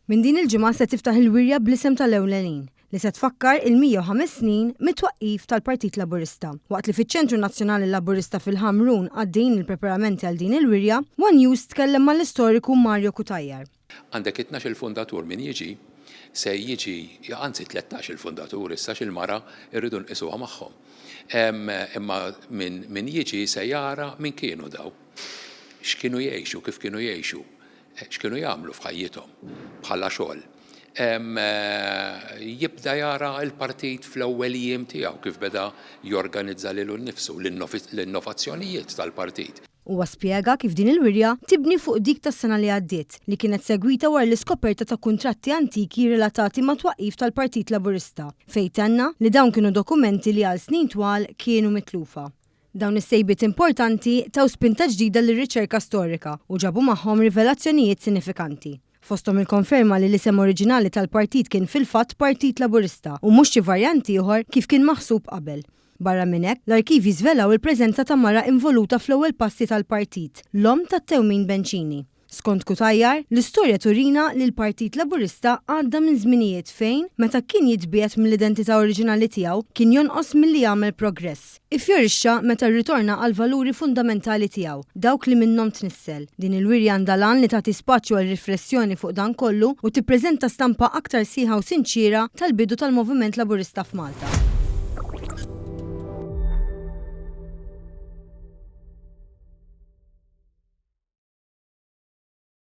Min din il-ġimgħa se tiftaħ il-wirja bl-isem tal-ewlenin li se tfakkar il-105 snin mit-twaqqif tal-Partit Laburista. Waqt li fiċ-Ċentru Nazzjonali Laburista fil-Ħamrun għaddejjin il-preparamenti għal din il-wirja, One News tkellem mal-istoriku Mario Kutajjar. Għandek 12 il-fundatur min jiġi, se jiġi, anzi 13 il-fundatur, issa xil-mara irridu nqisuha magħhom. Imma min jiġi se jara min kienu daw. X'kienu jgħixu, kif kienu jgħixu, x'kienu jagħmlu f'ħajjithom bħala xogħol. Jibda jara l-partit fl-ewwel jiem tiegħu kif beda jorganizza lilu nnifsu l-innovazzjonijiet tal-partit. Huwa spjega kif din il-wirja tibni fuq dik tas-sena li għaddiet li kienet segwita wara l-iskoperta ta' kuntratti antiki relatati ma' twaqqif tal-Partit Laburista, fejn tenna li dawn kienu dokumenti li għal snin twal kienu mitlufa. Dawn is-sejbiet importanti taw spinta ġdida lir-riċerka storika u ġabu magħhom rivelazzjonijiet sinifikanti. Fosthom il-konferma li l-isem oriġinali tal-partit kien fil-fatt Partit Laburista u mhux xi varjanti ieħor kif kien maħsub qabel. Barra minn hekk, l-arkivji żvelaw il-preżenza ta' mara involuta fl-ewwel passi tal-partit, l-om tat-Tewmin Benċini. Skont Kutajjar, l-istorja turina li l-Partit Laburista għadda minn żminijiet fejn, meta kien jitbiet mill-identità oriġinali tiegħu, kien jonqos milli jagħmel progress. Ifjorixxa meta rritorna għal valuri fundamentali tiegħu, dawk li minnhom tnissel. Din il-wirja għandha li tagħti spaċju għal riflessjoni fuq dan kollu u tippreżenta stampa aktar sieħa u sinċira tal-bidu tal-Moviment Laburista f'Malta.